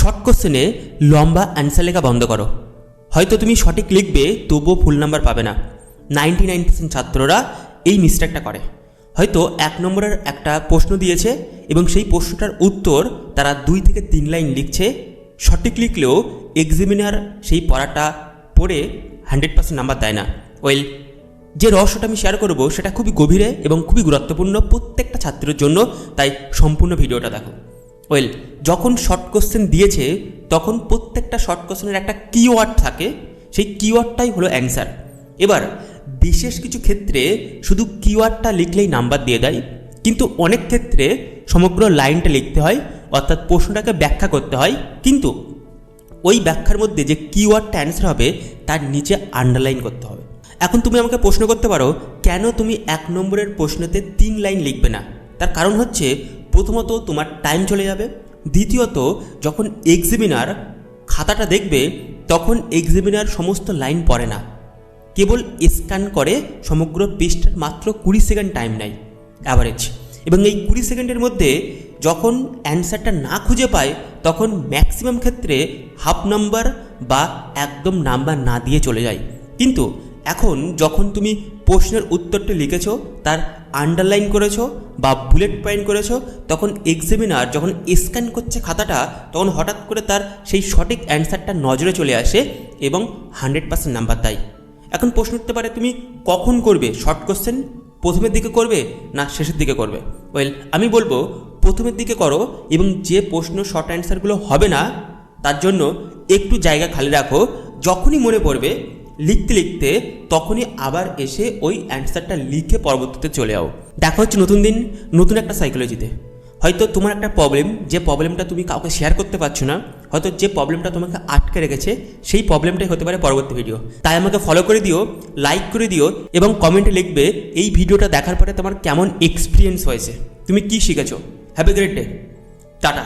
Short কোশ্চেনে লম্বা answer লেখা বন্ধ করো। হয়তো তুমি সঠিক লিখবে তবুও ফুল নাম্বার পাবে না। 99% ছাত্ররা এই মিস্টেকটা করে। হয়তো 1 নম্বরের একটা প্রশ্ন দিয়েছে এবং সেই প্রশ্নটার উত্তর তারা 2 থেকে 3 লাইন লিখছে, সঠিক লিখলেও এক্সামিনার সেই পড়াটা পড়ে 100% নাম্বার দেয় না। যে রহস্যটা আমি শেয়ার করব সেটা খুবই গভীরে এবং খুবই গুরুত্বপূর্ণ প্রত্যেকটা ছাত্রের জন্য, তাই সম্পূর্ণ ভিডিওটা দেখো। যখন শর্ট কোশ্চেন দিয়েছে তখন প্রত্যেকটা শর্ট কোশ্চেনের একটা কিওয়ার্ড থাকে, সেই কিওয়ার্ডটাই হলো অ্যান্সার। এবার বিশেষ কিছু ক্ষেত্রে শুধু কিওয়ার্ডটা লিখলেই নাম্বার দিয়ে দেয়, কিন্তু অনেক ক্ষেত্রে সমগ্র লাইনটা লিখতে হয়, অর্থাৎ প্রশ্নটাকে ব্যাখ্যা করতে হয়, কিন্তু ওই ব্যাখ্যার মধ্যে যে কিওয়ার্ডটা অ্যান্সার হবে তার নিচে আন্ডারলাইন করতে হবে। এখন তুমি আমাকে প্রশ্ন করতে পারো, কেন তুমি 1 নম্বরের প্রশ্নতে 3 লাইন লিখবে না? তার কারণ হচ্ছে, প্রথমত তোমার টাইম চলে যাবে, দ্বিতীয়ত যখন এক্সামিনার খাতাটা দেখবে তখন এক্সামিনার সমস্ত লাইন পড়ে না, কেবল স্ক্যান করে সমগ্র পৃষ্ঠার মাত্র 20 সেকেন্ড টাইম নেয় অ্যাভারেজ, এবং এই 20 সেকেন্ডের মধ্যে যখন অ্যান্সারটা না খুঁজে পায় তখন ম্যাক্সিমাম ক্ষেত্রে হাফ নাম্বার বা একদম নাম্বার না দিয়ে চলে যায়। কিন্তু এখন যখন তুমি প্রশ্নের উত্তরটা লিখেছো, তার আন্ডারলাইন করেছো বা বুলেট পয়েন্ট করেছো, তখন এক্সামিনার যখন স্ক্যান করছে খাতাটা তখন হঠাৎ করে তার সেই সঠিক অ্যান্সারটা নজরে চলে আসে এবং 100% নাম্বার দেয়। এখন প্রশ্ন উঠতে পারে, তুমি কখন করবে শর্ট কোশ্চেন? প্রথমের দিকে করবে না শেষের দিকে করবে? আমি বলবো প্রথমের দিকে করো, এবং যে প্রশ্ন শর্ট অ্যান্সারগুলো হবে না তার জন্য একটু জায়গা খালি রাখো। যখনই মনে পড়বে লিখতে লিখতে তখনই আবার এসে ওই অ্যান্সারটা লিখে পরবর্তীতে চলে যাও। দেখা হচ্ছে নতুন দিন নতুন একটা সাইকোলজিতে। হয়তো তোমার একটা প্রবলেম, যে প্রবলেমটা তুমি কাউকে শেয়ার করতে পারছো না, হয়তো যে প্রবলেমটা তোমাকে আটকে রেখেছে সেই প্রবলেমটাই হতে পারে পরবর্তী ভিডিও। তাই আমাকে ফলো করে দিও, লাইক করে দিও এবং কমেন্টে লিখবে এই ভিডিওটা দেখার পরে তোমার কেমন এক্সপিরিয়েন্স হয়েছে, তুমি কি শিখেছো। Have a great day, tata.